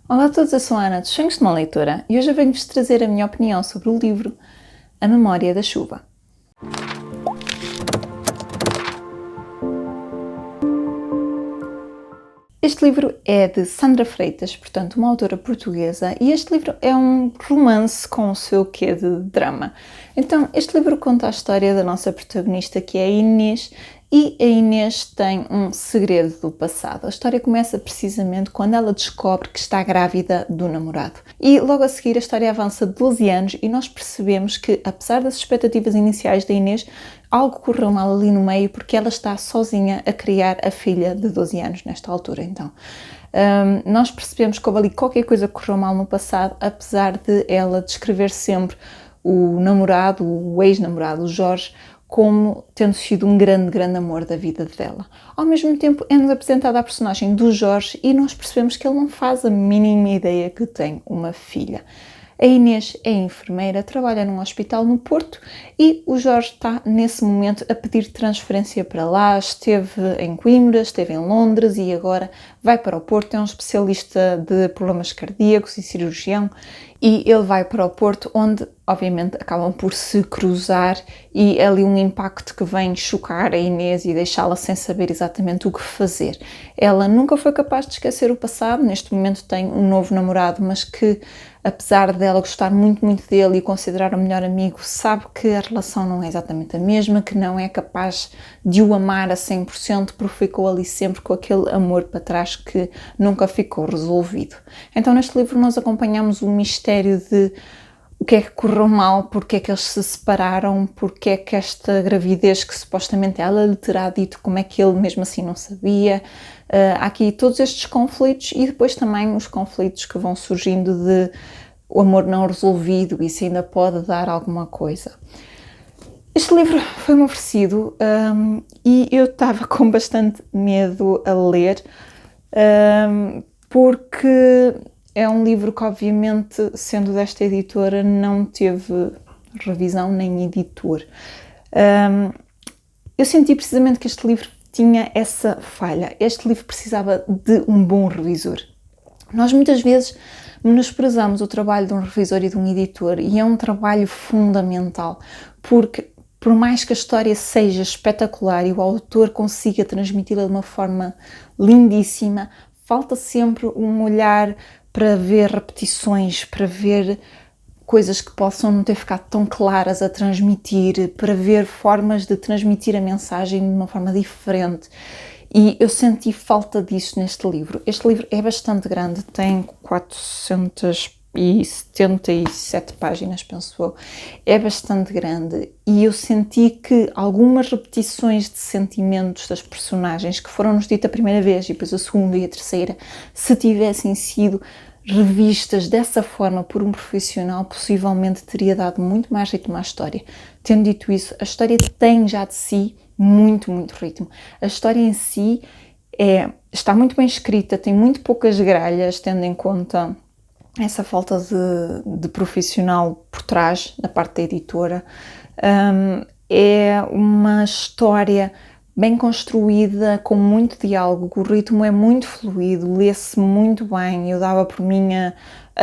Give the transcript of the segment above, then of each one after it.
Olá a todos, eu sou a Ana dos Sonhos de uma Leitora e hoje eu venho-vos trazer a minha opinião sobre o livro A Memória da Chuva. Este livro é de Sandra Freitas, portanto uma autora portuguesa, e este livro é um romance com o seu quê de drama. Então este livro conta a história da nossa protagonista, que é a Inês, e a Inês tem um segredo do passado. A história começa precisamente quando ela descobre que está grávida do namorado. E logo a seguir a história avança 12 anos e nós percebemos que, apesar das expectativas iniciais da Inês, algo correu mal ali no meio porque ela está sozinha a criar a filha de 12 anos nesta altura. Então, nós percebemos que houve ali qualquer coisa que correu mal no passado, apesar de ela descrever sempre o namorado, o ex-namorado, o Jorge, como tendo sido um grande amor da vida dela. Ao mesmo tempo, é-nos apresentada a personagem do Jorge e nós percebemos que ele não faz a mínima ideia que tem uma filha. A Inês é enfermeira, trabalha num hospital no Porto e o Jorge está nesse momento a pedir transferência para lá. Esteve em Coimbra, esteve em Londres e agora vai para o Porto. É um especialista de problemas cardíacos e cirurgião e ele vai para o Porto, onde obviamente acabam por se cruzar e é ali um impacto que vem chocar a Inês e deixá-la sem saber exatamente o que fazer. Ela nunca foi capaz de esquecer o passado, neste momento tem um novo namorado, mas que apesar dela gostar muito dele e considerar o melhor amigo, sabe que a relação não é exatamente a mesma, que não é capaz de o amar a 100% porque ficou ali sempre com aquele amor para trás que nunca ficou resolvido. Então neste livro nós acompanhamos o mistério de o que é que correu mal, porque é que eles se separaram, porque é que esta gravidez que supostamente ela lhe terá dito, como é que ele mesmo assim não sabia. Há aqui todos estes conflitos e depois também os conflitos que vão surgindo de o amor não resolvido e se ainda pode dar alguma coisa. Este livro foi-me oferecido e eu estava com bastante medo a ler porque é um livro que, obviamente, sendo desta editora, não teve revisão nem editor. Eu senti precisamente que este livro tinha essa falha. Este livro precisava de um bom revisor. Nós muitas vezes menosprezamos o trabalho de um revisor e de um editor e é um trabalho fundamental, porque por mais que a história seja espetacular e o autor consiga transmiti-la de uma forma lindíssima, falta sempre um olhar para ver repetições, para ver coisas que possam não ter ficado tão claras a transmitir, para ver formas de transmitir a mensagem de uma forma diferente. E eu senti falta disso neste livro. Este livro é bastante grande, tem 477 páginas, penso eu. É bastante grande e eu senti que algumas repetições de sentimentos das personagens que foram-nos ditas a primeira vez e depois a segunda e a terceira, se tivessem sido revistas dessa forma por um profissional, possivelmente teria dado muito mais ritmo à história. Tendo dito isso, a história tem já de si muito ritmo. A história em si está muito bem escrita, tem muito poucas gralhas, tendo em conta essa falta de profissional por trás, na parte da editora. É uma história bem construída, com muito diálogo, o ritmo é muito fluido, lê-se muito bem, eu dava por mim a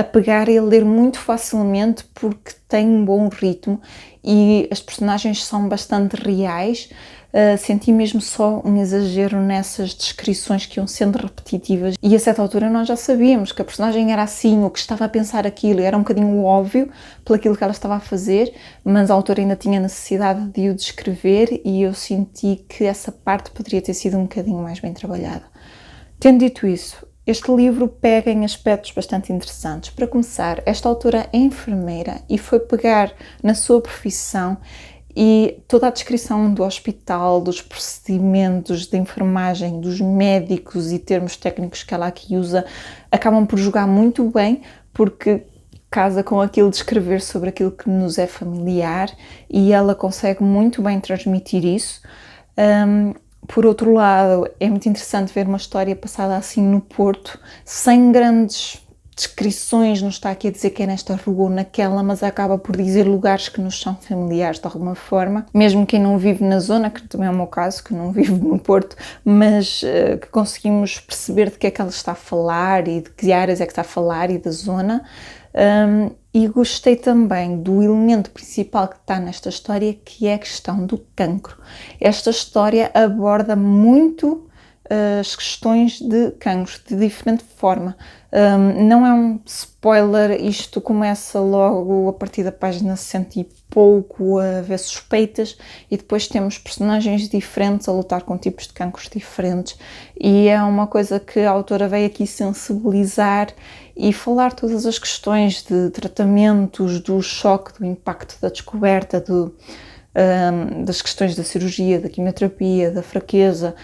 pegar e a ler muito facilmente porque tem um bom ritmo e as personagens são bastante reais. Senti mesmo só um exagero nessas descrições que iam sendo repetitivas e a certa altura nós já sabíamos que a personagem era assim, ou que estava a pensar aquilo, era um bocadinho óbvio pelo aquilo que ela estava a fazer, mas a autora ainda tinha necessidade de o descrever e eu senti que essa parte poderia ter sido um bocadinho mais bem trabalhada. Tendo dito isso, este livro pega em aspectos bastante interessantes. Para começar, esta autora é enfermeira e foi pegar na sua profissão e toda a descrição do hospital, dos procedimentos de enfermagem, dos médicos e termos técnicos que ela aqui usa, acabam por jogar muito bem, porque casa com aquilo de escrever sobre aquilo que nos é familiar e ela consegue muito bem transmitir isso. Por outro lado, é muito interessante ver uma história passada assim no Porto, sem grandes descrições, não está aqui a dizer que é nesta rua ou naquela, mas acaba por dizer lugares que nos são familiares de alguma forma. Mesmo quem não vive na zona, que também é o meu caso, que não vivo no Porto, mas que conseguimos perceber de que é que ela está a falar e de que áreas é que está a falar e da zona. E gostei também do elemento principal que está nesta história, que é a questão do cancro. Esta história aborda muito as questões de cancro, de diferente forma. Não é um spoiler, isto começa logo a partir da página 100 e pouco a haver suspeitas e depois temos personagens diferentes a lutar com tipos de cancros diferentes e é uma coisa que a autora veio aqui sensibilizar e falar todas as questões de tratamentos, do choque, do impacto da descoberta, das questões da cirurgia, da quimioterapia, da fraqueza,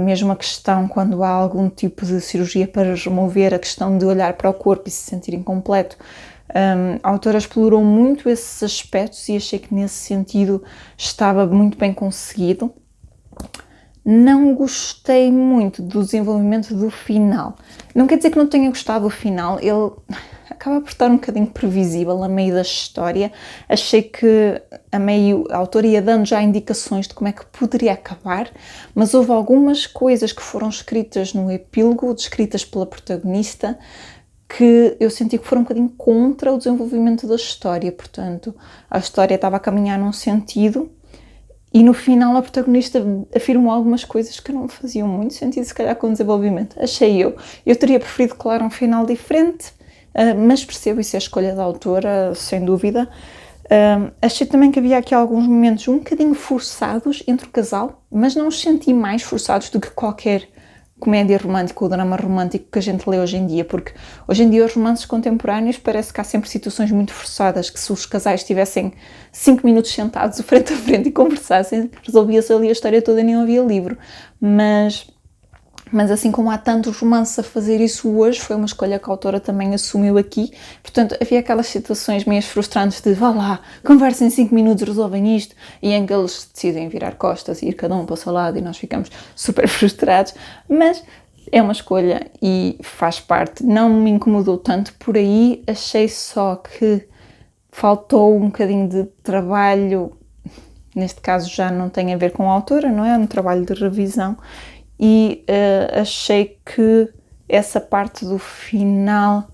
mesmo a questão quando há algum tipo de cirurgia para remover, a questão de olhar para o corpo e se sentir incompleto. A autora explorou muito esses aspectos e achei que nesse sentido estava muito bem conseguido. Não gostei muito do desenvolvimento do final. Não quer dizer que não tenha gostado do final, ele acaba por estar um bocadinho previsível a meio da história. Achei que a meio a autora ia dando já indicações de como é que poderia acabar, mas houve algumas coisas que foram escritas no epílogo, descritas pela protagonista, que eu senti que foram um bocadinho contra o desenvolvimento da história. Portanto, a história estava a caminhar num sentido e no final a protagonista afirmou algumas coisas que não faziam muito sentido, se calhar, com o desenvolvimento. Achei eu. Eu teria preferido, claro, um final diferente, mas percebo isso é a escolha da autora, sem dúvida. Achei também que havia aqui alguns momentos um bocadinho forçados entre o casal, mas não os senti mais forçados do que qualquer comédia romântica ou drama romântico que a gente lê hoje em dia, porque hoje em dia os romances contemporâneos parece que há sempre situações muito forçadas, que se os casais estivessem 5 minutos sentados frente a frente e conversassem, resolvia-se ali a história toda e nem havia livro. Mas assim como há tantos romances a fazer isso hoje, foi uma escolha que a autora também assumiu aqui. Portanto, havia aquelas situações meio frustrantes de vá lá, conversem em 5 minutos, resolvem isto, e em que eles decidem virar costas e ir cada um para o seu lado e nós ficamos super frustrados, mas é uma escolha e faz parte. Não me incomodou tanto por aí, achei só que faltou um bocadinho de trabalho, neste caso já não tem a ver com a autora, não é? Um trabalho de revisão. E achei que essa parte do final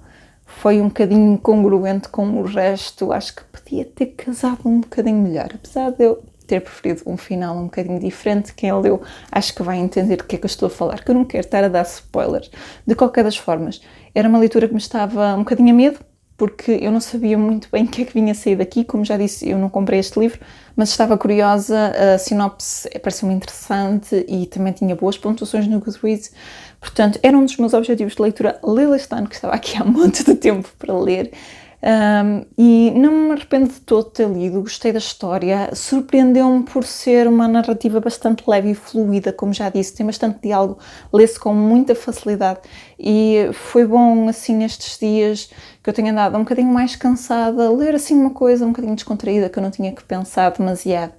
foi um bocadinho incongruente com o resto. Acho que podia ter casado um bocadinho melhor, apesar de eu ter preferido um final um bocadinho diferente. Quem leu acho que vai entender do que é que eu estou a falar, que eu não quero estar a dar spoilers. De qualquer das formas, era uma leitura que me estava um bocadinho a medo, porque eu não sabia muito bem o que é que vinha a sair daqui. Como já disse, eu não comprei este livro, mas estava curiosa, a sinopse pareceu-me interessante e também tinha boas pontuações no Goodreads. Portanto, era um dos meus objetivos de leitura ler este ano, que estava aqui há um monte de tempo para ler. E não me arrependo de todo ter lido, gostei da história, surpreendeu-me por ser uma narrativa bastante leve e fluida, como já disse, tem bastante diálogo, lê-se com muita facilidade e foi bom assim nestes dias que eu tenho andado um bocadinho mais cansada, ler assim uma coisa um bocadinho descontraída que eu não tinha que pensar demasiado.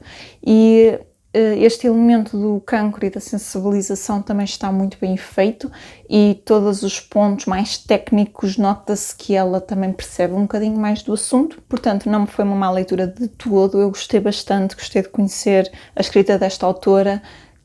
E este elemento do cancro e da sensibilização também está muito bem feito e todos os pontos mais técnicos nota-se que ela também percebe um bocadinho mais do assunto, portanto não me foi uma má leitura de todo, eu gostei bastante, gostei de conhecer a escrita desta autora.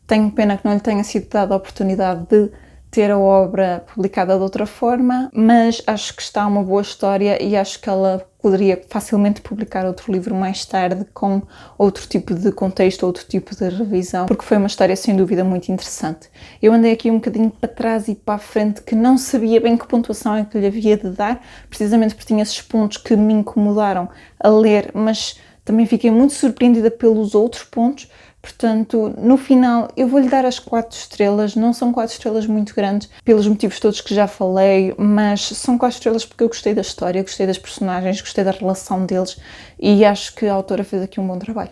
Tenho pena que não lhe tenha sido dada a oportunidade de ter a obra publicada de outra forma, mas acho que está uma boa história e acho que ela poderia facilmente publicar outro livro mais tarde com outro tipo de contexto, outro tipo de revisão, porque foi uma história sem dúvida muito interessante. Eu andei aqui um bocadinho para trás e para a frente que não sabia bem que pontuação é que lhe havia de dar, precisamente porque tinha esses pontos que me incomodaram a ler, mas também fiquei muito surpreendida pelos outros pontos. Portanto, no final, eu vou-lhe dar as 4 estrelas, não são 4 estrelas muito grandes, pelos motivos todos que já falei, mas são 4 estrelas porque eu gostei da história, gostei das personagens, gostei da relação deles e acho que a autora fez aqui um bom trabalho.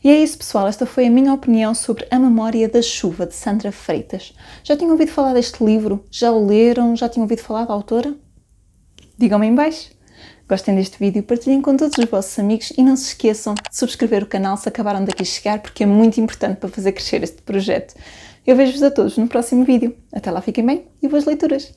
E é isso, pessoal, esta foi a minha opinião sobre A Memória da Chuva, de Sandra Freitas. Já tinham ouvido falar deste livro? Já o leram? Já tinham ouvido falar da autora? Digam-me em baixo. Gostem deste vídeo, partilhem com todos os vossos amigos e não se esqueçam de subscrever o canal se acabaram daqui a chegar, porque é muito importante para fazer crescer este projeto. Eu vejo-vos a todos no próximo vídeo. Até lá, fiquem bem e boas leituras!